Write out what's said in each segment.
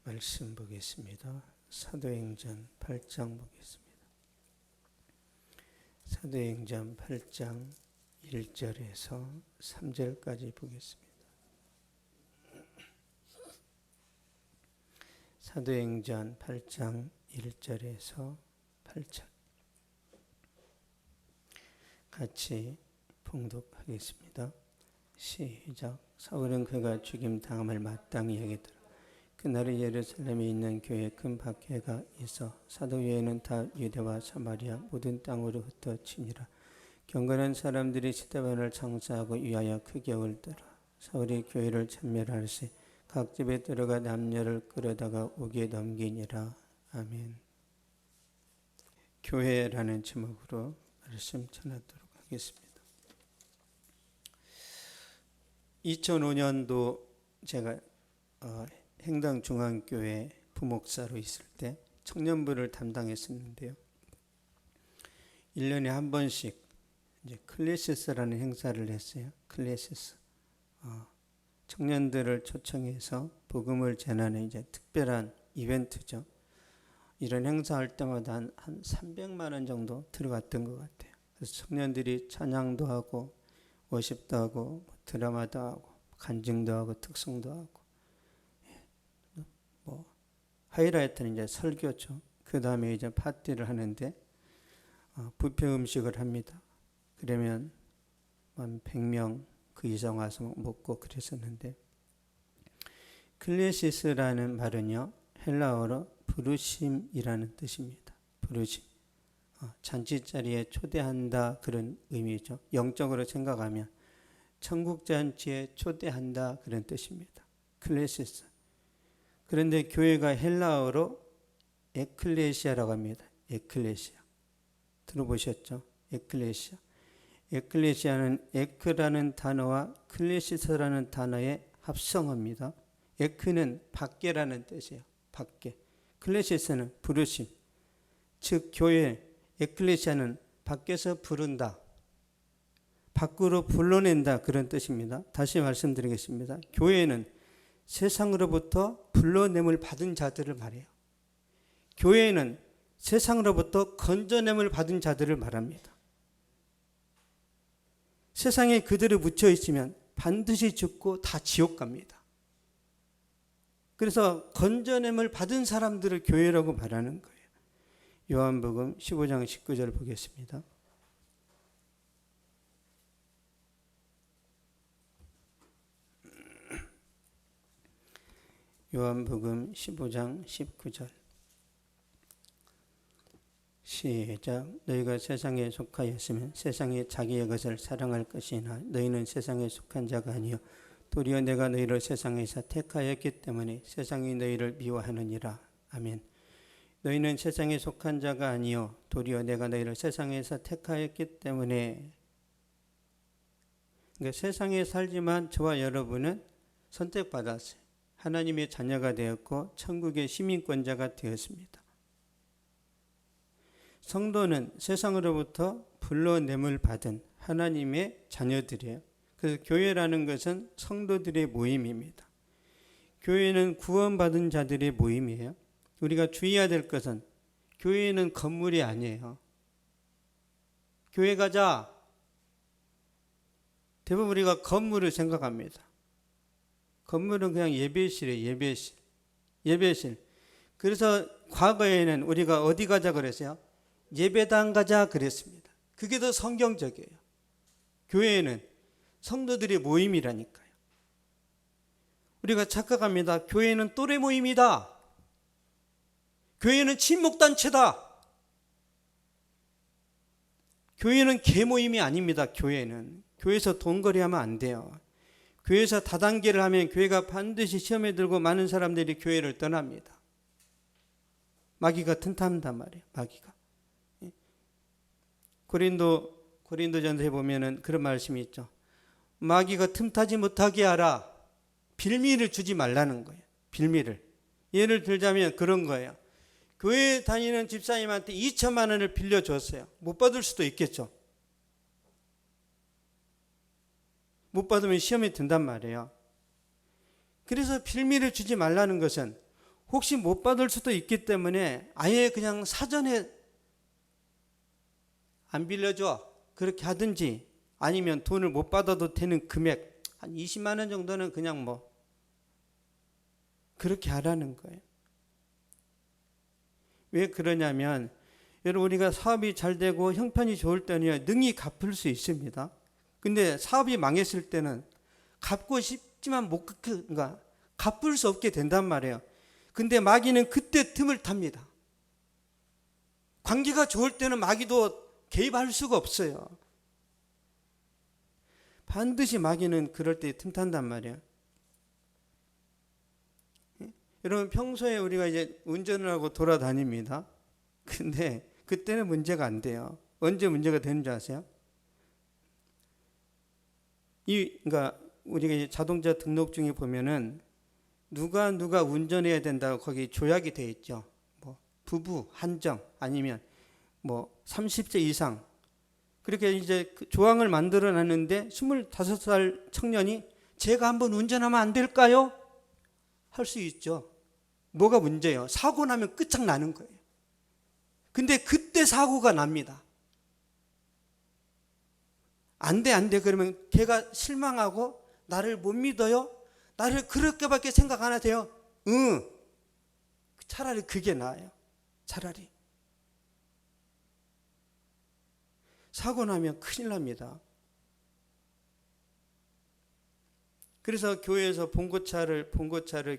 말씀 보겠습니다. 사도행전 8장 보겠습니다. 사도행전 8장 1절에서 3절까지 보겠습니다. 사도행전 8장 1절에서 8절 같이 봉독하겠습니다. 시작. 사울은 그가 죽임 당함을 마땅히 여기더라. 그날에 예루살렘에 있는 교회에 큰 박해가 있어 사도 외에는 다 유대와 사마리아 모든 땅으로 흩어지니라. 경건한 사람들이 스데반을 장사하고 위하여 크게 울더라. 사울이 교회를 참멸하시되 각 집에 들어가 남녀를 끌어다가 옥에 넘기니라. 아멘. 교회라는 제목으로 말씀 전하도록 하겠습니다. 2005년도 제가 행당중앙교회 부목사로 있을 때 청년부를 담당했었는데요. 1년에 한 번씩 이제 클래시스라는 행사를 했어요. 클래시스. 청년들을 초청해서 복음을 전하는 이제 특별한 이벤트죠. 이런 행사할 때마다 한 300만 원 정도 들어갔던 것 같아요. 그래서 청년들이 찬양도 하고 워십도 하고 드라마도 하고 간증도 하고 특송도 하고 하이라이트는 이제 설교죠. 그 다음에 이제 파티를 하는데 뷔페 음식을 합니다. 그러면 한 100명 그 이상 와서 먹고 그랬었는데, 클레시스라는 말은요 헬라어로 부르심이라는 뜻입니다. 부르심. 잔치자리에 초대한다 그런 의미죠. 영적으로 생각하면 천국잔치에 초대한다 그런 뜻입니다. 클레시스. 그런데 교회가 헬라어로 에클레시아라고 합니다. 에클레시아. 들어보셨죠? 에클레시아. 에클레시아는 에크라는 단어와 클레시스라는 단어의 합성어입니다. 에크는 밖에라는 뜻이에요. 밖에. 클레시스는 부르심. 즉 교회 에클레시아는 밖에서 부른다. 밖으로 불러낸다 그런 뜻입니다. 다시 말씀드리겠습니다. 교회는 세상으로부터 불러냄을 받은 자들을 말해요. 교회는 세상으로부터 건져냄을 받은 자들을 말합니다. 세상에 그들을 묻혀 있으면 반드시 죽고 다 지옥 갑니다. 그래서 건져냄을 받은 사람들을 교회라고 말하는 거예요. 요한복음 15장 19절 보겠습니다. 요한복음 15장 19절 시작. 너희가 세상에 속하였으면 세상이 자기의 것을 사랑할 것이나 너희는 세상에 속한 자가 아니요 도리어 내가 너희를 세상에서 택하였기 때문에 세상이 너희를 미워하느니라. 아멘. 너희는 세상에 속한 자가 아니요 도리어 내가 너희를 세상에서 택하였기 때문에. 그러니까 세상에 살지만 저와 여러분은 선택받았어요. 하나님의 자녀가 되었고 천국의 시민권자가 되었습니다. 성도는 세상으로부터 불러냄을 받은 하나님의 자녀들이에요. 그래서 교회라는 것은 성도들의 모임입니다. 교회는 구원받은 자들의 모임이에요. 우리가 주의해야 될 것은 교회는 건물이 아니에요. 교회 가자. 대부분 우리가 건물을 생각합니다. 건물은 그냥 예배실이에요. 예배실. 그래서 과거에는 우리가 어디 가자 그랬어요? 예배당 가자 그랬습니다. 그게 더 성경적이에요. 교회는 성도들의 모임이라니까요. 우리가 착각합니다. 교회는 또래 모임이다. 교회는 친목단체다. 교회는 개모임이 아닙니다. 교회에서 돈거래하면 안 돼요. 교회에서 다단계를 하면 교회가 반드시 시험에 들고 많은 사람들이 교회를 떠납니다. 마귀가 튼튼하단 말이에요. 마귀가. 고린도전서에 보면은 그런 말씀이 있죠. 마귀가 틈타지 못하게 하라. 빌미를 주지 말라는 거예요. 빌미를. 예를 들자면 그런 거예요. 교회 다니는 집사님한테 2천만 원을 빌려줬어요. 못 받을 수도 있겠죠. 못 받으면 시험에 든단 말이에요. 그래서 빌미를 주지 말라는 것은 혹시 못 받을 수도 있기 때문에 아예 그냥 사전에 안 빌려줘 그렇게 하든지, 아니면 돈을 못 받아도 되는 금액 한 20만 원 정도는 그냥 뭐 그렇게 하라는 거예요. 왜 그러냐면 여러분, 우리가 사업이 잘 되고 형편이 좋을 때는 능히 갚을 수 있습니다. 근데 사업이 망했을 때는 갚고 싶지만 못 그러니까 갚을 수 없게 된단 말이에요. 근데 마귀는 그때 틈을 탑니다. 관계가 좋을 때는 마귀도 개입할 수가 없어요. 반드시 마귀는 그럴 때 틈탄단 말이에요. 여러분, 평소에 우리가 이제 운전을 하고 돌아다닙니다. 근데 그때는 문제가 안 돼요. 언제 문제가 되는 줄 아세요? 그러니까 우리가 이제 자동차 등록증에 보면은 누가 운전해야 된다고 거기 조약이 돼 있죠. 뭐 부부 한정 아니면 뭐 30세 이상, 그렇게 이제 그 조항을 만들어 놨는데 25살 청년이 제가 한번 운전하면 안 될까요? 할 수 있죠. 뭐가 문제예요? 사고 나면 끝장나는 거예요. 근데 그때 사고가 납니다. 안 돼. 그러면 걔가 실망하고 나를 못 믿어요? 나를 그렇게밖에 생각 안 하세요? 응. 차라리 그게 나아요. 차라리. 사고 나면 큰일 납니다. 그래서 교회에서 봉고차를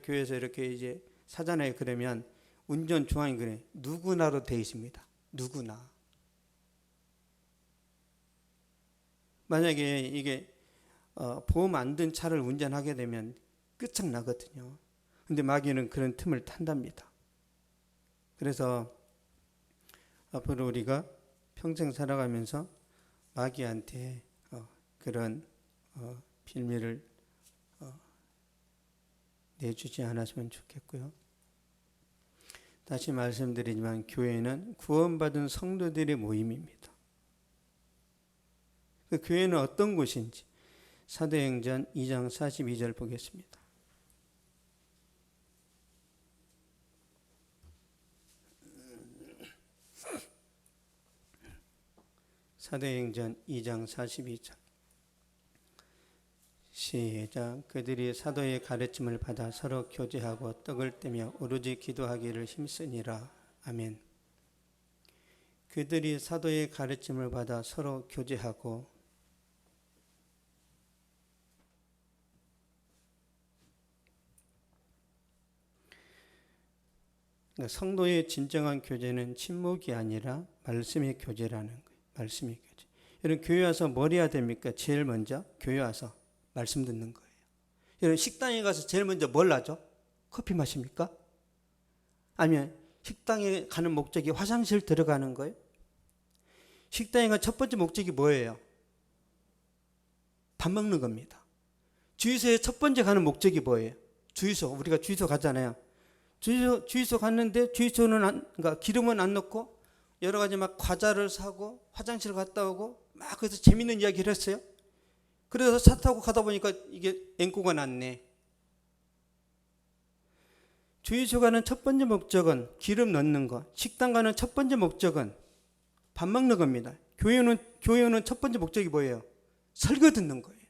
교회에서 이렇게 이제 사잖아요. 그러면 운전 중앙에 그래 누구나로 되어 있습니다. 누구나. 만약에 이게 보험 안 든 차를 운전하게 되면 끝장나거든요. 근데 마귀는 그런 틈을 탄답니다. 그래서 앞으로 우리가 평생 살아가면서 마귀한테 그런 빌미를 내주지 않았으면 좋겠고요. 다시 말씀드리지만 교회는 구원받은 성도들의 모임입니다. 그 교회는 어떤 곳인지 사도행전 2장 42절 보겠습니다. 사도행전 2장 42절 시작. 그들이 사도의 가르침을 받아 서로 교제하고 떡을 떼며 오로지 기도하기를 힘쓰니라. 아멘. 그들이 사도의 가르침을 받아 서로 교제하고, 성도의 진정한 교제는 침묵이 아니라 말씀의 교제라는 거예요. 말씀의 교제. 여러분, 교회 와서 뭘 해야 됩니까? 제일 먼저 교회 와서 말씀 듣는 거예요. 여러분, 식당에 가서 제일 먼저 뭘 하죠? 커피 마십니까? 아니면 식당에 가는 목적이 화장실 들어가는 거예요? 식당에 가 첫 번째 목적이 뭐예요? 밥 먹는 겁니다. 주유소에 첫 번째 가는 목적이 뭐예요? 주유소. 우리가 주유소 가잖아요. 주유소 갔는데 주유소는 그러니까 기름은 안 넣고 여러 가지 막 과자를 사고 화장실 갔다 오고 막 그래서 재밌는 이야기를 했어요. 그래서 차 타고 가다 보니까 이게 앵꼬가 났네. 주유소 가는 첫 번째 목적은 기름 넣는 거. 식당 가는 첫 번째 목적은 밥 먹는 겁니다. 교회는 첫 번째 목적이 뭐예요? 설교 듣는 거예요.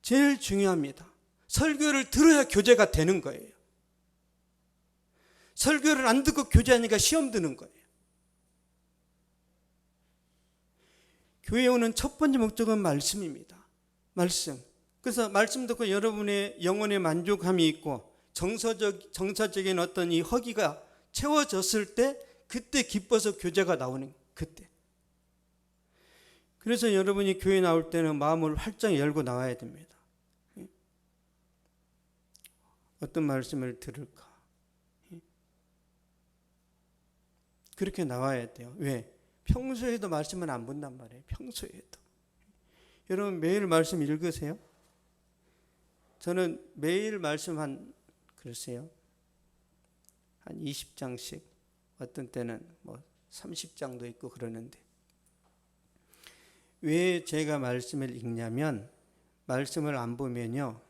제일 중요합니다. 설교를 들어야 교제가 되는 거예요. 설교를 안 듣고 교제하니까 시험 드는 거예요. 교회에 오는 첫 번째 목적은 말씀입니다. 말씀. 그래서 말씀 듣고 여러분의 영혼의 만족함이 있고 정서적인 어떤 이 허기가 채워졌을 때 그때 기뻐서 교제가 나오는 그때. 그래서 여러분이 교회 나올 때는 마음을 활짝 열고 나와야 됩니다. 어떤 말씀을 들을까? 그렇게 나와야 돼요. 왜? 평소에도 말씀은 안 본단 말이에요. 평소에도. 여러분 매일 말씀 읽으세요? 저는 매일 말씀 글쎄요. 한 20장씩, 어떤 때는 뭐 30장도 있고 그러는데, 왜 제가 말씀을 읽냐면 말씀을 안 보면요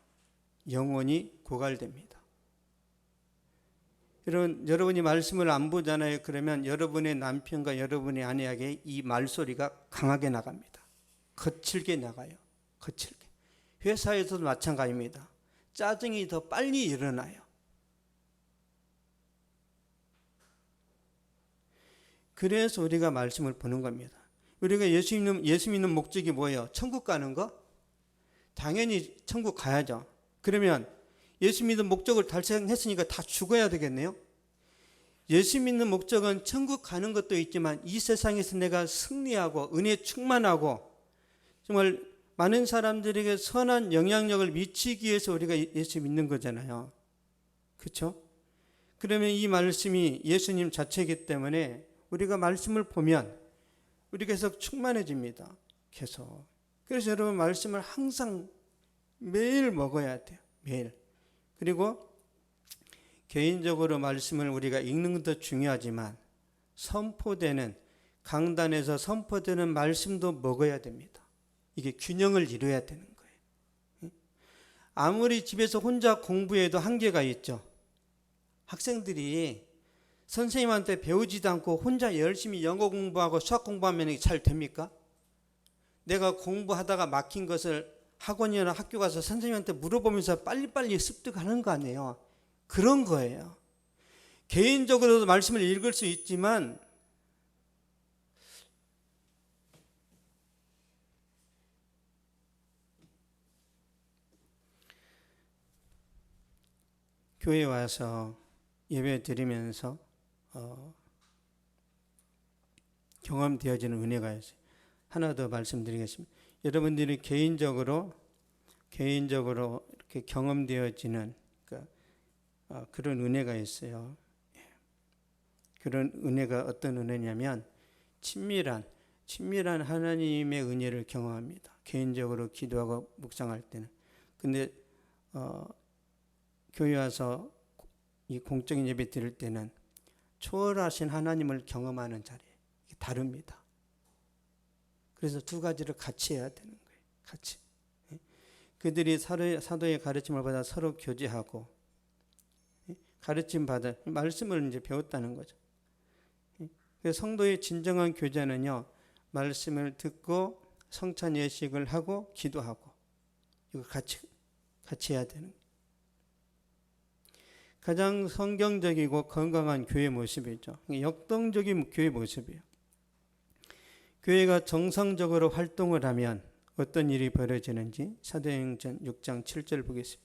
영혼이 고갈됩니다. 여러분이 말씀을 안 보잖아요. 그러면 여러분의 남편과 여러분의 아내에게 이 말소리가 강하게 나갑니다. 거칠게 나가요. 거칠게. 회사에서도 마찬가지입니다. 짜증이 더 빨리 일어나요. 그래서 우리가 말씀을 보는 겁니다. 우리가 예수 믿는 목적이 뭐예요? 천국 가는 거? 당연히 천국 가야죠. 그러면 예수 믿는 목적을 달성했으니까 다 죽어야 되겠네요. 예수 믿는 목적은 천국 가는 것도 있지만 이 세상에서 내가 승리하고 은혜 충만하고 정말 많은 사람들에게 선한 영향력을 미치기 위해서 우리가 예수 믿는 거잖아요. 그렇죠? 그러면 이 말씀이 예수님 자체이기 때문에 우리가 말씀을 보면 우리가 계속 충만해집니다. 계속. 그래서 여러분 말씀을 항상 매일 먹어야 돼요. 매일. 그리고 개인적으로 말씀을 우리가 읽는 것도 중요하지만 선포되는 강단에서 선포되는 말씀도 먹어야 됩니다. 이게 균형을 이루어야 되는 거예요. 아무리 집에서 혼자 공부해도 한계가 있죠. 학생들이 선생님한테 배우지도 않고 혼자 열심히 영어 공부하고 수학 공부하면 잘 됩니까? 내가 공부하다가 막힌 것을 학원이나 학교 가서 선생님한테 물어보면서 빨리빨리 습득하는 거 아니에요. 그런 거예요. 개인적으로도 말씀을 읽을 수 있지만 교회 와서 예배 드리면서 경험되어지는 은혜가 있어요. 하나 더 말씀드리겠습니다. 여러분들이 개인적으로 이렇게 경험되어지는 그런 은혜가 있어요. 그런 은혜가 어떤 은혜냐면 친밀한 하나님의 은혜를 경험합니다. 개인적으로 기도하고 묵상할 때는. 근데 교회 와서 이 공적인 예배 드릴 때는 초월하신 하나님을 경험하는 자리에 다릅니다. 그래서 두 가지를 같이 해야 되는 거예요. 같이. 그들이 사도의 가르침을 받아 서로 교제하고 가르침 받아 말씀을 이제 배웠다는 거죠. 그래서 성도의 진정한 교제는요, 말씀을 듣고 성찬 예식을 하고 기도하고 이거 같이 해야 되는 거예요. 가장 성경적이고 건강한 교회 모습이죠. 역동적인 교회 모습이에요. 교회가 정상적으로 활동을 하면 어떤 일이 벌어지는지 사도행전 6장 7절 보겠습니다.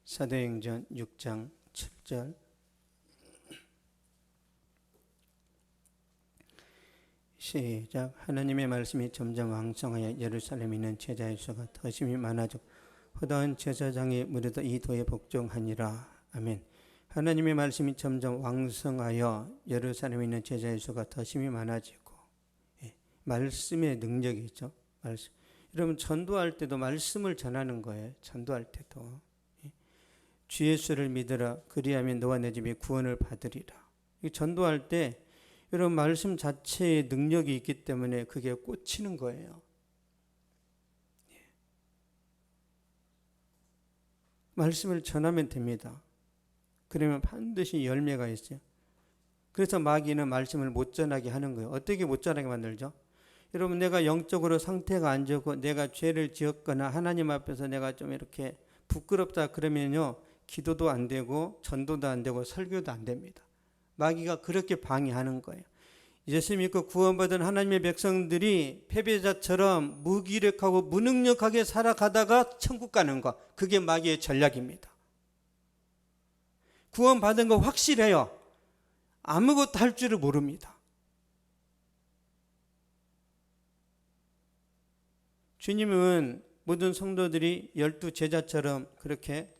사도행전 6장 7절 시작. 하나님의 말씀이 점점 왕성하여 예루살렘에 있는 제자의 수가 더 심히 많아져 허다한 제사장이 무릇 이 도에 복종하니라. 아멘. 하나님의 말씀이 점점 왕성하여 예루살렘에 있는 제자의 수가 더 심히 많아지고, 말씀의 능력이 있죠. 말씀. 여러분 전도할 때도 말씀을 전하는 거예요. 전도할 때도 주 예수를 믿으라 그리하면 너와 내 집이 구원을 받으리라. 전도할 때 여러분 말씀 자체의 능력이 있기 때문에 그게 꽂히는 거예요. 말씀을 전하면 됩니다. 그러면 반드시 열매가 있어요. 그래서 마귀는 말씀을 못 전하게 하는 거예요. 어떻게 못 전하게 만들죠? 여러분 내가 영적으로 상태가 안 좋고 내가 죄를 지었거나 하나님 앞에서 내가 좀 이렇게 부끄럽다 그러면요, 기도도 안 되고 전도도 안 되고 설교도 안 됩니다. 마귀가 그렇게 방해하는 거예요. 예수 믿고 구원받은 하나님의 백성들이 패배자처럼 무기력하고 무능력하게 살아가다가 천국 가는 거, 그게 마귀의 전략입니다. 구원받은 거 확실해요. 아무것도 할 줄을 모릅니다. 주님은 모든 성도들이 12제자처럼 그렇게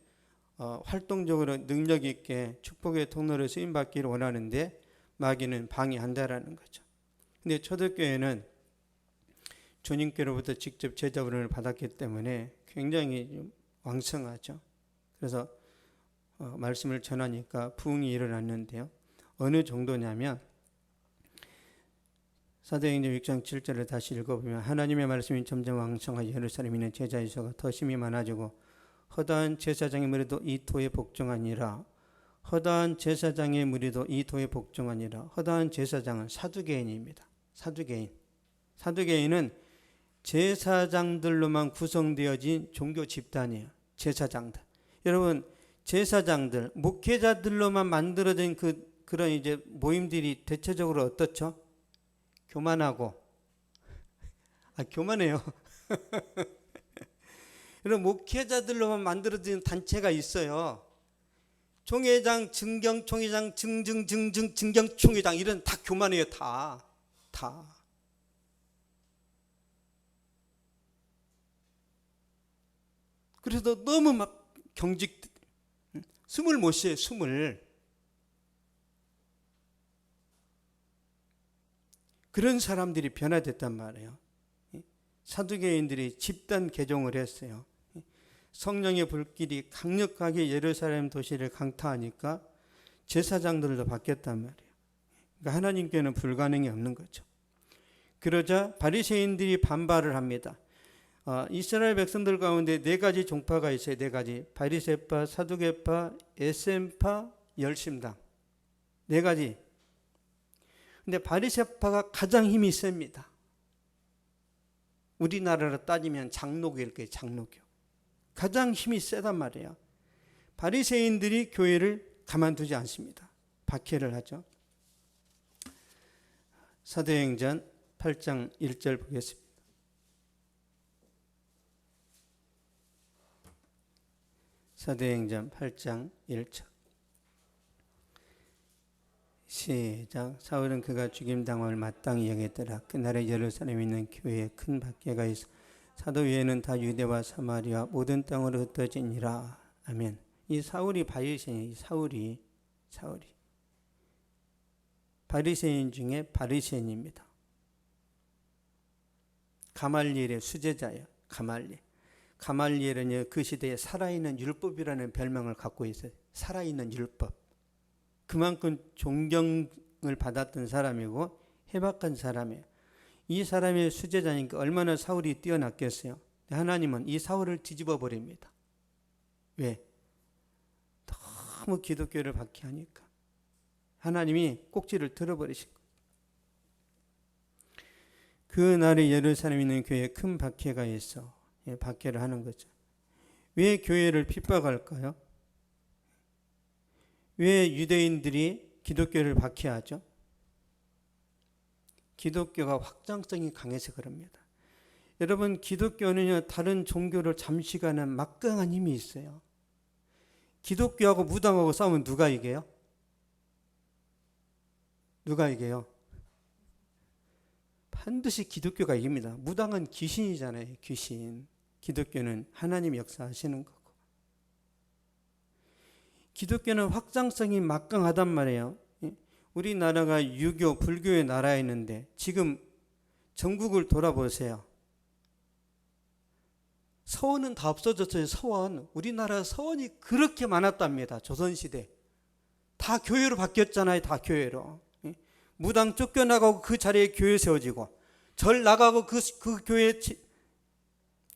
활동적으로 능력 있게 축복의 통로로 쓰임받기를 원하는데 마귀는 방해한다라는 거죠. 근데 초대교회는 주님께로부터 직접 제자훈련을 받았기 때문에 굉장히 왕성하죠. 그래서 말씀을 전하니까 부흥이 일어났는데요. 어느 정도냐면 사도행전 6장 7절을 다시 읽어보면 하나님의 말씀이 점점 왕성하여 예루살렘에 있는 제자의 수가 더 심히 많아지고 허다한 제사장의 무리도 이 도에 복종하니라. 허다한 제사장의 무리도 이 도에 복종하니라. 허다한 제사장은 사두개인입니다. 사두개인은 제사장들로만 구성되어진 종교 집단이에요. 제사장들. 여러분, 제사장들, 목회자들로만 만들어진 그런 이제 모임들이 대체적으로 어떻죠? 교만하고, 교만해요. 이런 목회자들로만 만들어진 단체가 있어요. 총회장, 증경총회장, 증경총회장 이런 다 교만해요. 다. 그래서 너무 막 숨을 못 쉬어요. 숨을. 그런 사람들이 변화됐단 말이에요. 사두개인들이 집단 개종을 했어요. 성령의 불길이 강력하게 예루살렘 도시를 강타하니까 제사장들도 바뀌었단 말이에요. 그러니까 하나님께는 불가능이 없는 거죠. 그러자 바리새인들이 반발을 합니다. 이스라엘 백성들 가운데 네 가지 종파가 있어요. 네 가지. 바리새파, 사두개파, 에셈파, 열심당. 네 가지. 근데 바리새파가 가장 힘이 셉니다. 우리나라로 따지면 장로교일 거예요. 장로교. 가장 힘이 세단 말이에요. 바리새인들이 교회를 가만두지 않습니다. 박해를 하죠. 사도행전 8장 1절 보겠습니다. 사도행전 8장 1절 시작. 사울은 그가 죽임당함을 마땅히 여겼더라. 그날에 예루살렘에 있는 교회에 큰 박해가 있어 사도 외에는 다 유대와 사마리아 모든 땅으로 흩어지니라. 아멘. 이 사울이 바리새인이에요. 사울이 바리새인 중에 바리새인입니다. 가말리엘의 수제자예요. 가말리엘은 그 시대에 살아있는 율법이라는 별명을 갖고 있어요. 살아있는 율법. 그만큼 존경을 받았던 사람이고 해박한 사람이에요. 이 사람의 수제자니까 얼마나 사울이 뛰어났겠어요. 하나님은 이 사울을 뒤집어 버립니다. 왜? 너무 기독교를 박해하니까. 하나님이 꼭지를 들어버리신 거예요. 그 날에 예루살렘에 있는 교회에 큰 박해가 있어. 박해를 하는 거죠. 왜 교회를 핍박할까요? 왜 유대인들이 기독교를 박해하죠? 기독교가 확장성이 강해서 그럽니다. 여러분, 기독교는요, 다른 종교를 잠시간은 막강한 힘이 있어요. 기독교하고 무당하고 싸우면 누가 이겨요? 누가 이겨요? 반드시 기독교가 이깁니다. 무당은 귀신이잖아요. 귀신. 기독교는 하나님이 역사하시는 거고. 기독교는 확장성이 막강하단 말이에요. 우리나라가 유교, 불교의 나라였는데 지금 전국을 돌아보세요. 서원은 다 없어졌어요. 서원. 우리나라 서원이 그렇게 많았답니다. 조선시대. 다 교회로 바뀌었잖아요. 다 교회로. 무당 쫓겨나가고 그 자리에 교회 세워지고, 절 나가고 그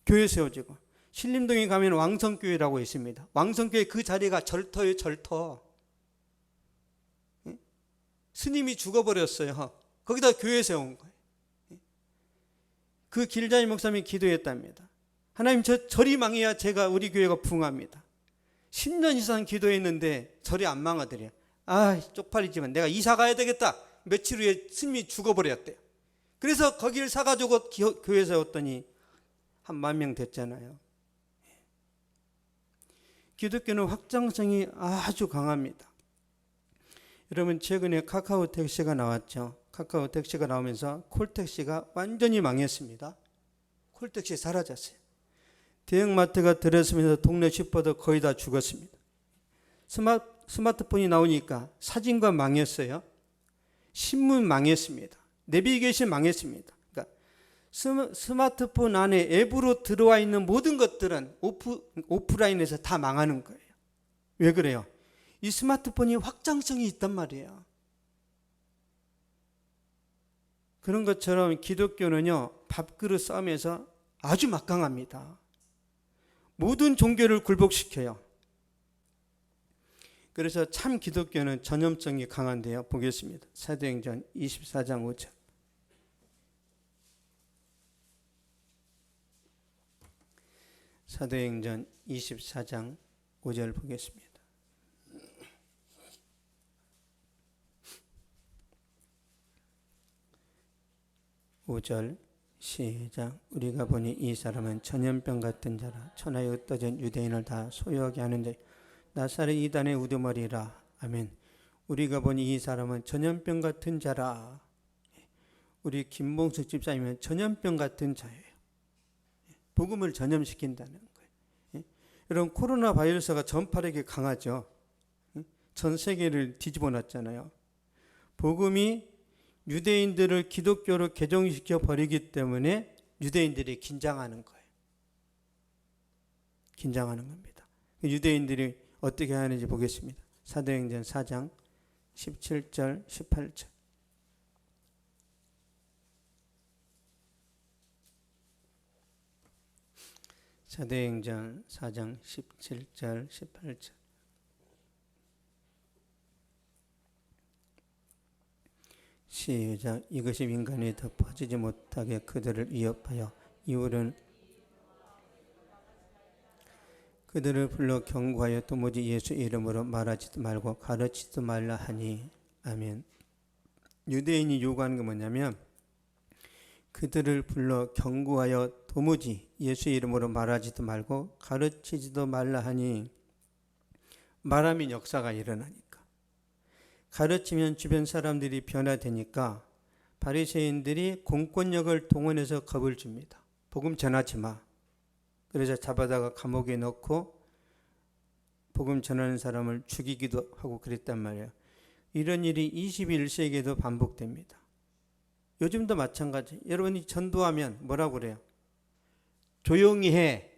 교회 세워지고, 신림동에 가면 왕성교회라고 있습니다. 왕성교회 그 자리가 절터예요. 절터. 스님이 죽어버렸어요. 거기다 교회 세운 거예요. 그 길자이 목사님이 기도했답니다. 하나님, 저 절이 망해야 우리 교회가 부흥합니다. 10년 이상 기도했는데 절이 안 망하더래요. 쪽팔리지만 내가 이사 가야 되겠다. 며칠 후에 스님이 죽어버렸대요. 그래서 거기를 사가지고 교회 세웠더니 한 10,000명 됐잖아요. 기독교는 확장성이 아주 강합니다. 여러분, 최근에 카카오 택시가 나왔죠. 카카오 택시가 나오면서 콜택시가 완전히 망했습니다. 콜택시 사라졌어요. 대형마트가 들어서면서 동네 슈퍼도 거의 다 죽었습니다. 스마트폰이 나오니까 사진관 망했어요. 신문 망했습니다. 내비게이션 망했습니다. 그러니까 스마트폰 안에 앱으로 들어와 있는 모든 것들은 오프라인에서 다 망하는 거예요. 왜 그래요? 이 스마트폰이 확장성이 있단 말이에요. 그런 것처럼 기독교는요, 밥그릇 싸움에서 아주 막강합니다. 모든 종교를 굴복시켜요. 그래서 참 기독교는 전염성이 강한데요. 보겠습니다. 사도행전 24장 5절. 사도행전 24장 5절 보겠습니다. (5절) 시작. 우리가 보니 이 사람은 전염병 같은 자라 천하에 흩어진 유대인을 다 소유하게 하는 자 나사렛 이단의 우두머리라. 아멘. 우리가 보니 이 사람은 전염병 같은 자라. 우리 김봉숙 집사님은 전염병 같은 자예요. 복음을 전염시킨다는 거예요. 여러분, 코로나 바이러스가 전파력이 강하죠. 전 세계를 뒤집어 놨잖아요. 복음이 유대인들을 기독교로 개종시켜 버리기 때문에 유대인들이 긴장하는 거예요. 긴장하는 겁니다. 유대인들이 어떻게 하는지 보겠습니다. 사도행전 4장 17절 18절. 사도행전 4장 17절 18절. 시작. 이것이 민간에 더 퍼지지 못하게 그들을 위협하여 이후로는 그들을 불러 경고하여 도무지 예수 이름으로 말하지도 말고 가르치지도 말라 하니. 아멘. 유대인이 요구하는 게 뭐냐면 그들을 불러 경고하여 도무지 예수 이름으로 말하지도 말고 가르치지도 말라 하니, 말하면 역사가 일어나니까. 가르치면 주변 사람들이 변화되니까 바리새인들이 공권력을 동원해서 겁을 줍니다. 복음 전하지 마. 그래서 잡아다가 감옥에 넣고 복음 전하는 사람을 죽이기도 하고 그랬단 말이에요. 이런 일이 21세기에도 반복됩니다. 요즘도 마찬가지. 여러분이 전도하면 뭐라고 그래요? 조용히 해.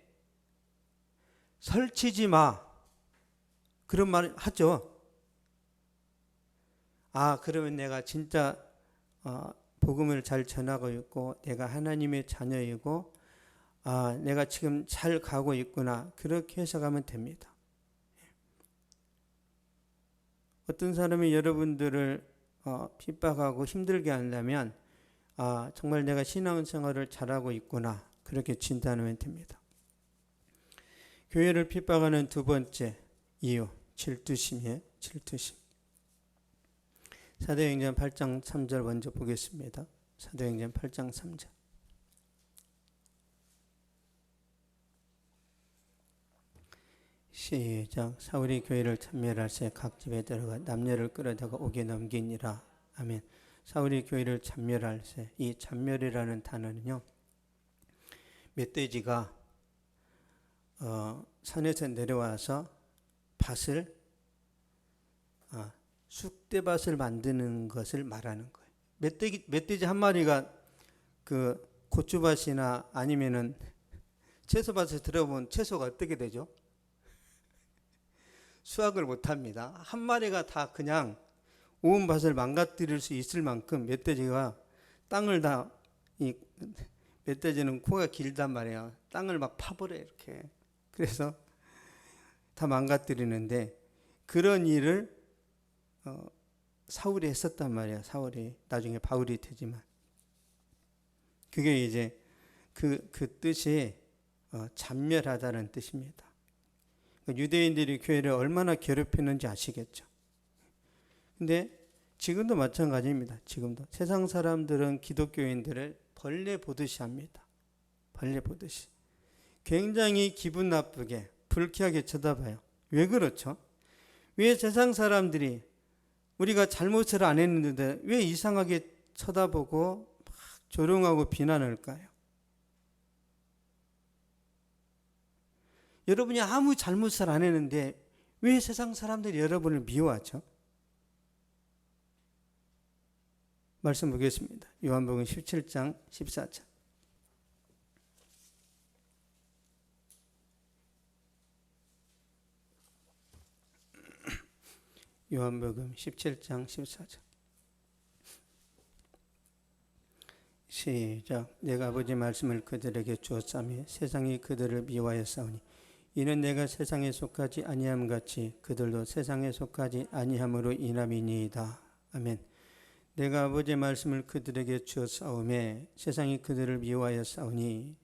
설치지 마. 그런 말 하죠. 그러면 내가 진짜 복음을 잘 전하고 있고 내가 하나님의 자녀이고 내가 지금 잘 가고 있구나. 그렇게 해석하면 됩니다. 어떤 사람이 여러분들을 핍박하고 힘들게 한다면 정말 내가 신앙생활을 잘하고 있구나. 그렇게 진단하면 됩니다. 교회를 핍박하는 두 번째 이유, 질투심이에요. 질투심. 사도행전 8장 3절 먼저 보겠습니다. 사도행전 8장 3절. 시작. 사울이 교회를 참멸할 새 각 집에 들어가 남녀를 끌어다가 옥에 넘기니라. 아멘. 사울이 교회를 참멸할 새, 이 참멸이라는 단어는요, 멧돼지가 산에서 내려와서 밭을 쑥대밭을 만드는 것을 말하는 거예요. 멧돼지 한 마리가 그 고추밭이나 아니면은 채소밭에 들어보면 채소가 어떻게 되죠? 수확을 못합니다. 한 마리가 다 그냥 온 밭을 망가뜨릴 수 있을 만큼 멧돼지가 땅을 다, 이 멧돼지는 코가 길단 말이에요. 땅을 막 파버려 이렇게. 그래서 다 망가뜨리는데, 그런 일을 사울이 했었단 말이에요. 사울이 나중에 바울이 되지만, 그게 이제 그 뜻이 잔멸하다는 뜻입니다. 유대인들이 교회를 얼마나 괴롭혔는지 아시겠죠. 근데 지금도 마찬가지입니다. 지금도 세상 사람들은 기독교인들을 벌레 보듯이 합니다. 벌레 보듯이. 굉장히 기분 나쁘게 불쾌하게 쳐다봐요. 왜 그렇죠? 왜 세상 사람들이 우리가 잘못을 안 했는데 왜 이상하게 쳐다보고 막 조롱하고 비난할까요? 여러분이 아무 잘못을 안 했는데 왜 세상 사람들이 여러분을 미워하죠? 말씀 보겠습니다. 요한복음 17장 14절. 요한복음 17장 14절. 시작. 내가 아버지 말씀을 그들에게 주었사며 세상이 그들을 미워하였사오니 이는 내가 세상에 속하지 아니함 같이 그들도 세상에 속하지 아니함으로 인함이니이다. 아멘. 내가 아버지의 말씀을 그들에게 주었사오매 세상이 그들을 미워하였사오니,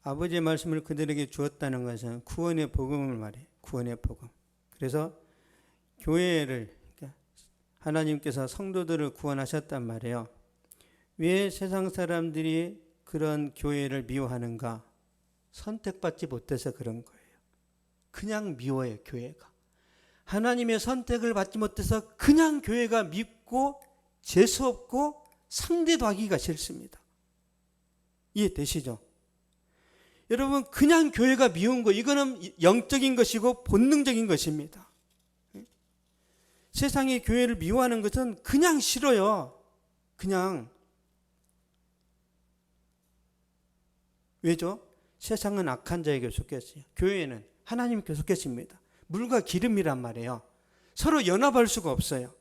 아버지의 말씀을 그들에게 주었다는 것은 구원의 복음을 말해. 구원의 복음. 그래서 교회를, 하나님께서 성도들을 구원하셨단 말이에요. 왜 세상 사람들이 그런 교회를 미워하는가? 선택받지 못해서 그런 거예요. 그냥 미워해요, 교회가. 하나님의 선택을 받지 못해서 그냥 교회가 밉고 재수없고 상대도 하기가 싫습니다. 이해되시죠? 여러분, 그냥 교회가 미운 거, 이거는 영적인 것이고 본능적인 것입니다. 세상의 교회를 미워하는 것은 그냥 싫어요. 그냥. 왜죠? 세상은 악한 자에게 속했어요. 교회는 하나님께 속했습니다. 물과 기름이란 말이에요. 서로 연합할 수가 없어요.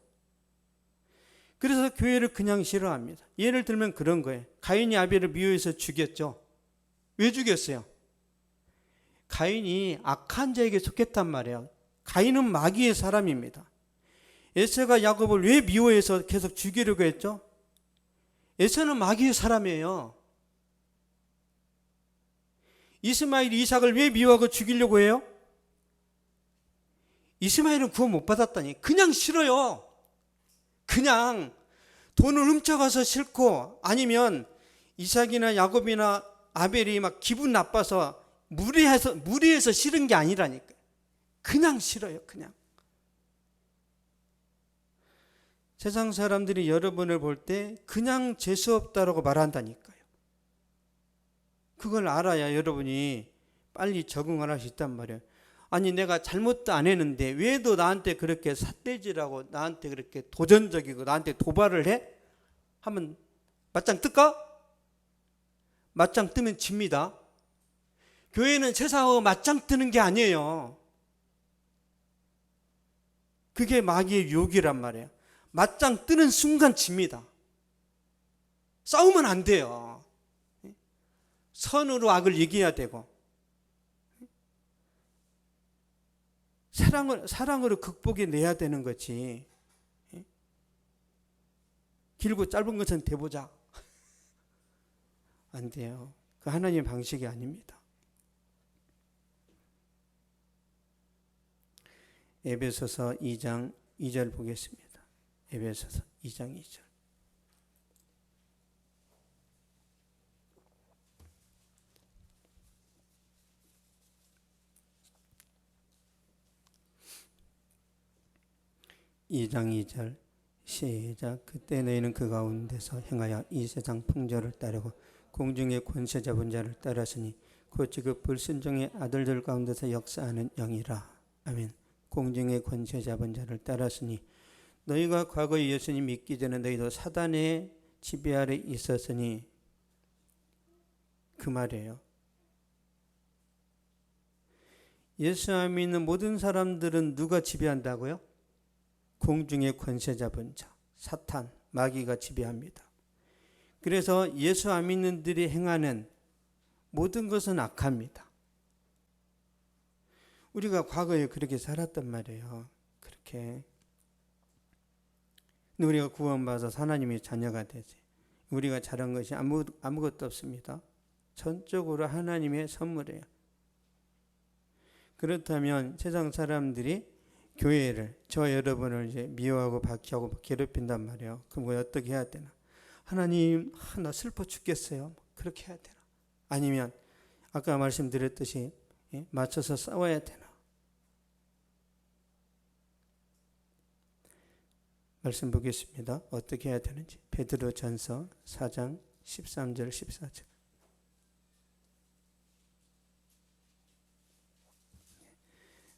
그래서 교회를 그냥 싫어합니다. 예를 들면 그런 거예요. 가인이 아벨을 미워해서 죽였죠. 왜 죽였어요? 가인이 악한 자에게 속했단 말이에요. 가인은 마귀의 사람입니다. 에서가 야곱을 왜 미워해서 계속 죽이려고 했죠? 에서는 마귀의 사람이에요. 이스마엘이 이삭을 왜 미워하고 죽이려고 해요? 이스마엘은 구원 못 받았다니. 그냥 싫어요. 그냥 돈을 훔쳐가서 싫고, 아니면 이삭이나 야곱이나 아벨이 막 기분 나빠서 무리해서 싫은 게 아니라니까. 그냥 싫어요. 그냥. 세상 사람들이 여러분을 볼 때 그냥 재수없다라고 말한다니까요. 그걸 알아야 여러분이 빨리 적응을 할 수 있단 말이에요. 아니, 내가 잘못도 안 했는데 왜 너 나한테 그렇게 삿대질하고 나한테 그렇게 도전적이고 나한테 도발을 해? 하면 맞짱 뜰까? 맞짱 뜨면 집니다. 교회는 세상하고 맞짱 뜨는 게 아니에요. 그게 마귀의 유혹이란 말이에요. 맞짱 뜨는 순간 집니다. 싸우면 안 돼요. 선으로 악을 이겨야 되고, 사랑으로 극복해내야 되는 거지. 길고 짧은 것은 대보자. 안 돼요. 그 하나님의 방식이 아닙니다. 에베소서 2장 2절 보겠습니다. 에베소서 2장 2절. (2장 2절) 시작. 그때 너희는 그 가운데서 행하여 이 세상 풍조를 따르고 공중의 권세 잡은 자를 따랐으니 곧 지금 불순종의 아들들 가운데서 역사하는 영이라. 아멘. 공중의 권세 잡은 자를 따랐으니, 너희가 과거에 예수님 믿기 전에 너희도 사단의 지배 아래 있었으니, 그 말이에요. 예수 안 믿는 모든 사람들은 누가 지배한다고요? 공중의 권세 잡은 자, 사탄, 마귀가 지배합니다. 그래서 예수 안 믿는 들이 행하는 모든 것은 악합니다. 우리가 과거에 그렇게 살았단 말이에요. 그렇게. 근데 우리가 구원받아서 하나님의 자녀가 되지. 우리가 잘한 것이 아무것도 없습니다. 전적으로 하나님의 선물이에요. 그렇다면 세상 사람들이 교회를, 저 여러분을 이제 미워하고 박해하고 괴롭힌단 말이에요. 그럼 어떻게 해야 되나? 하나님, 나 슬퍼 죽겠어요. 그렇게 해야 되나? 아니면 아까 말씀드렸듯이 맞춰서 싸워야 되나? 말씀 보겠습니다. 어떻게 해야 되는지. 베드로전서 4장 13절 14절.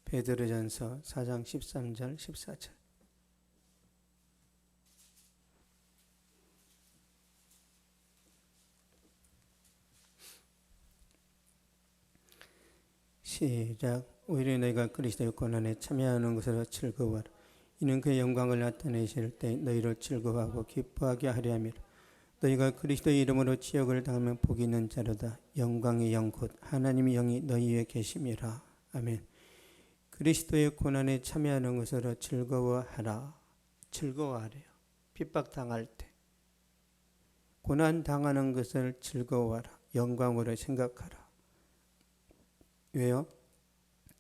베드로전서 4장 13절 14절. 시작. 오히려 너희가 그리스도의 고난에 참여하는 것으로 즐거워하라. 이는 그의 영광을 나타내실 때 너희를 즐거워하고 기뻐하게 하려 함이라. 너희가 그리스도의 이름으로 지역을 당하면 복이 있는 자로다. 영광의 영 곧 하나님의 영이 너희 위에 계심이라. 아멘. 그리스도의 고난에 참여하는 것으로 즐거워하라. 즐거워하래요. 핍박당할 때 고난 당하는 것을 즐거워하라. 영광으로 생각하라. 왜요?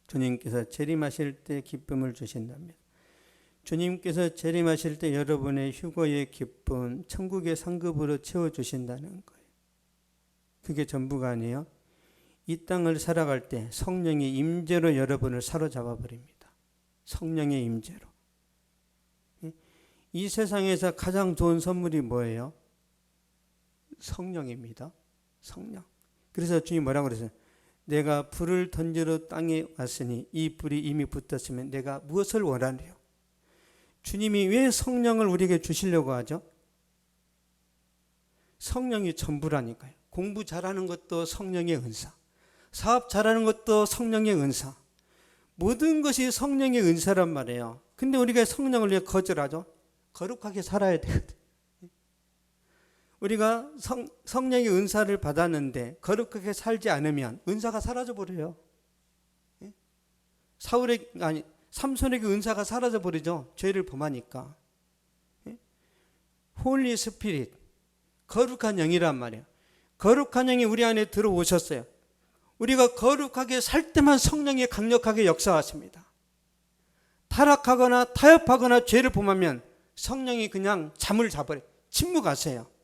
주님께서 재림하실 때 기쁨을 주신다면, 주님께서 재림하실 때 여러분의 휴거의 기쁨 천국의 상급으로 채워주신다는 거예요. 그게 전부가 아니에요. 이 땅을 살아갈 때 성령의 임재로 여러분을 사로잡아 버립니다. 성령의 임재로. 이 세상에서 가장 좋은 선물이 뭐예요? 성령입니다. 성령. 그래서 주님 뭐라고 그러세요? 내가 불을 던지러 땅에 왔으니 이 불이 이미 붙었으면 내가 무엇을 원하리요? 주님이 왜 성령을 우리에게 주시려고 하죠? 성령이 전부라니까요. 공부 잘하는 것도 성령의 은사, 사업 잘하는 것도 성령의 은사, 모든 것이 성령의 은사란 말이에요. 근데 우리가 성령을 왜 거절하죠? 거룩하게 살아야 되거든요. 우리가 성령의 은사를 받았는데 거룩하게 살지 않으면 은사가 사라져 버려요. 삼손에게 은사가 사라져 버리죠. 죄를 범하니까. 홀리 스피릿, 거룩한 영이란 말이에요. 거룩한 영이 우리 안에 들어오셨어요. 우리가 거룩하게 살 때만 성령이 강력하게 역사하십니다. 타락하거나 타협하거나 죄를 범하면 성령이 그냥 잠을 자버려요. 침묵하세요.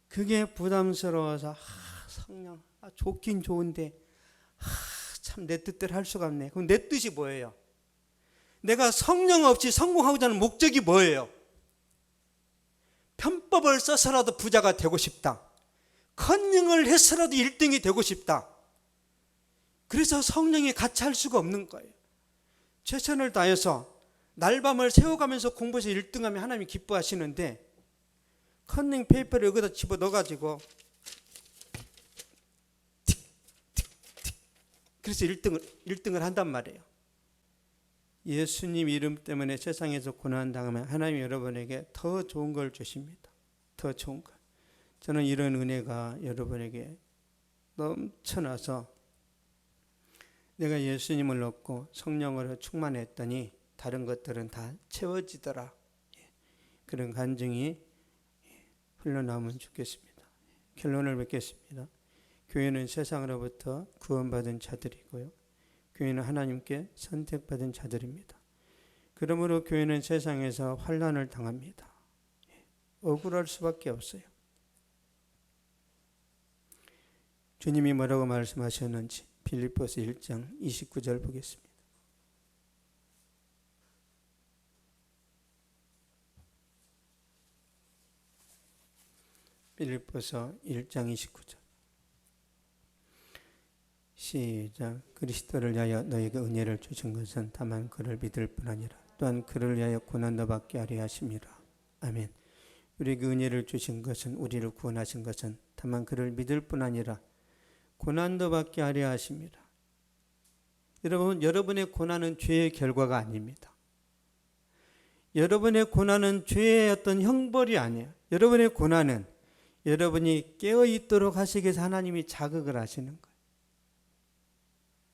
그게 부담스러워서 성령 좋긴 좋은데 참 내 뜻대로 할 수가 없네. 그럼 내 뜻이 뭐예요? 내가 성령 없이 성공하고자 하는 목적이 뭐예요? 편법을 써서라도 부자가 되고 싶다. 컨닝을 해서라도 1등이 되고 싶다. 그래서 성령이 같이 할 수가 없는 거예요. 최선을 다해서 날밤을 새워가면서 공부해서 1등하면 하나님이 기뻐하시는데 컨닝 페이퍼를 여기다 집어넣어가지고 그래서 1등을 한단 말이에요. 예수님 이름 때문에 세상에서 고난당하면 하나님이 여러분에게 더 좋은 걸 주십니다. 더 좋은 걸. 저는 이런 은혜가 여러분에게 넘쳐나서 내가 예수님을 얻고 성령으로 충만했더니 다른 것들은 다 채워지더라. 그런 간증이 흘러나오면 좋겠습니다. 결론을 맺겠습니다. 교회는 세상으로부터 구원받은 자들이고요. 교회는 하나님께 선택받은 자들입니다. 그러므로 교회는 세상에서 환난을 당합니다. 억울할 수밖에 없어요. 주님이 뭐라고 말씀하셨는지 빌립보서 1장 29절 보겠습니다. 빌립보서 1장 29절 시작. 그리스도를 위하여 너에게 은혜를 주신 것은 다만 그를 믿을 뿐 아니라 또한 그를 위하여 고난도 받게 하려 하심이라. 아멘. 우리에게 은혜를 주신 것은, 우리를 구원하신 것은 다만 그를 믿을 뿐 아니라 고난도 받게 하려 하심이라. 여러분, 여러분의 고난은 죄의 결과가 아닙니다. 여러분의 고난은 죄의 어떤 형벌이 아니에요. 여러분의 고난은 여러분이 깨어있도록 하시기 위해서 하나님이 자극을 하시는 거예요.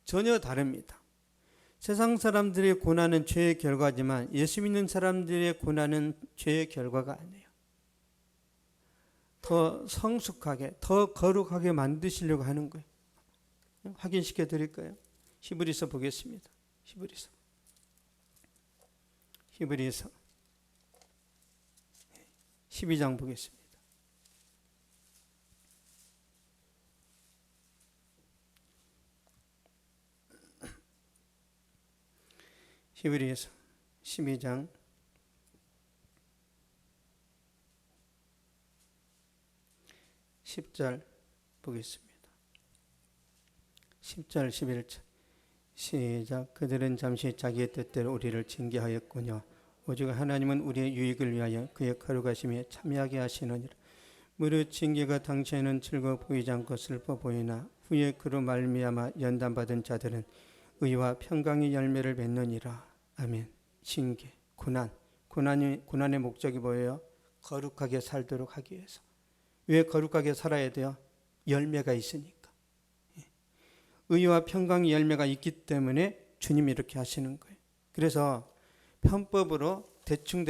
전혀 다릅니다. 세상 사람들의 고난은 죄의 결과지만 예수 믿는 사람들의 고난은 죄의 결과가 아니에요. 더 성숙하게, 더 거룩하게 만드시려고 하는 거예요. 확인시켜 드릴까요? 히브리서 보겠습니다. 히브리서 12장 보겠습니다. 히브리서 12장 10절 보겠습니다. 10절 11절 시작. 그들은 잠시 자기의 뜻대로 우리를 징계하였군요. 오직 하나님은 우리의 유익을 위하여 그의 거룩하심에 참여하게 하시느니라. 무릇 징계가 당시에는 즐거워 보이지 않고 슬퍼 보이나 후에 그로 말미암아 연단받은 자들은 의와 평강의 열매를 맺느니라. 아멘. 징계, 고난 고난의 목적이 뭐예요? 거룩하게 살도록 하기 위해서. 왜 거룩하게 살아야 돼요? 열매가 있으니까. 의와 평강의 열매가 있기 때문에 주님이 이렇게 하시는 거예요. 그래서 편법으로 대충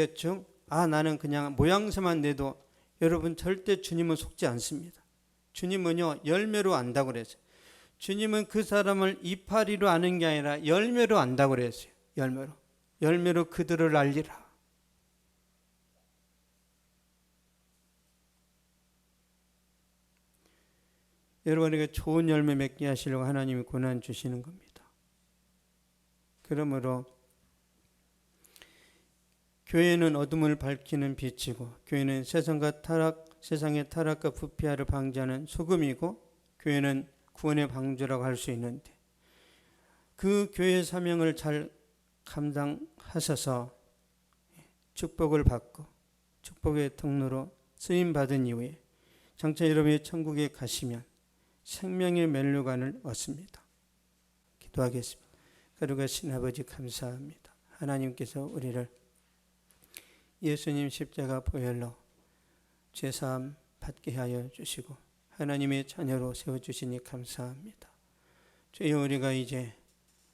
나는 그냥 모양새만 내도, 여러분 절대 주님은 속지 않습니다. 주님은요 열매로 안다고 그랬어요. 주님은 그 사람을 이파리로 아는 게 아니라 열매로 안다고 그랬어요. 열매로 그들을 알리라. 여러분에게 좋은 열매 맺게 하시려고 하나님이 고난 주시는 겁니다. 그러므로 교회는 어둠을 밝히는 빛이고, 교회는 세상의 타락과 부패를 방지하는 소금이고, 교회는 구원의 방주라고 할 수 있는데, 그 교회의 사명을 잘 감당하셔서 축복을 받고 축복의 통로로 쓰임받은 이후에 장차 여러분이 천국에 가시면 생명의 멜로간을 얻습니다. 기도하겠습니다. 거룩하신 아버지 감사합니다. 하나님께서 우리를 예수님 십자가 보혈로 죄사함 받게 하여 주시고 하나님의 자녀로 세워주시니 감사합니다. 주여, 우리가 이제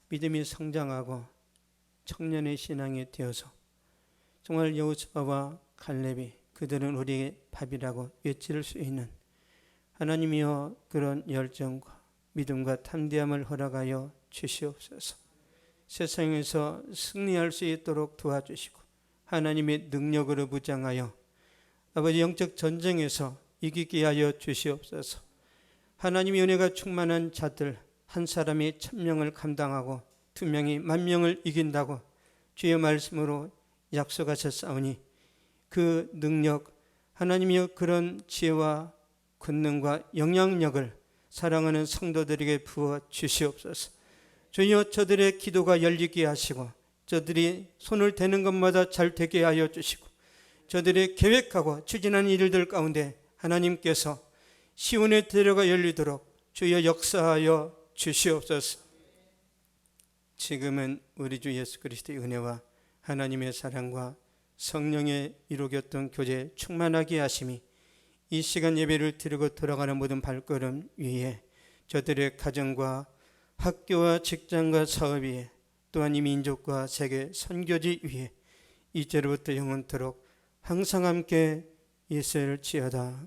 믿음이 성장하고 청년의 신앙이 되어서 정말 여호수아와 갈렙이 그들은 우리의 밥이라고 외칠 수 있는, 하나님이여 그런 열정과 믿음과 담대함을 허락하여 주시옵소서. 세상에서 승리할 수 있도록 도와주시고 하나님의 능력으로 무장하여 아버지 영적 전쟁에서 이기게 하여 주시옵소서. 하나님의 은혜가 충만한 자들, 한 사람이 1000명을 감당하고 2명이 10,000명을 이긴다고 주의 말씀으로 약속하셨사오니 그 능력, 하나님이여 그런 지혜와 권능과 영향력을 사랑하는 성도들에게 부어 주시옵소서. 주여, 저들의 기도가 열리게 하시고 저들이 손을 대는 것마다 잘 되게 하여 주시고 저들의 계획하고 추진하는 일들 가운데 하나님께서 시온의 대로가 열리도록 주여 역사하여 주시옵소서. 지금은 우리 주 예수 그리스도의 은혜와 하나님의 사랑과 성령의 이루겼던 교제 충만하게 하심이 이 시간 예배를 드리고 돌아가는 모든 발걸음 위에, 저들의 가정과 학교와 직장과 사업 위에, 또한 이 민족과 세계 선교지 위에 이제로부터 영원토록 항상 함께 있을지어다.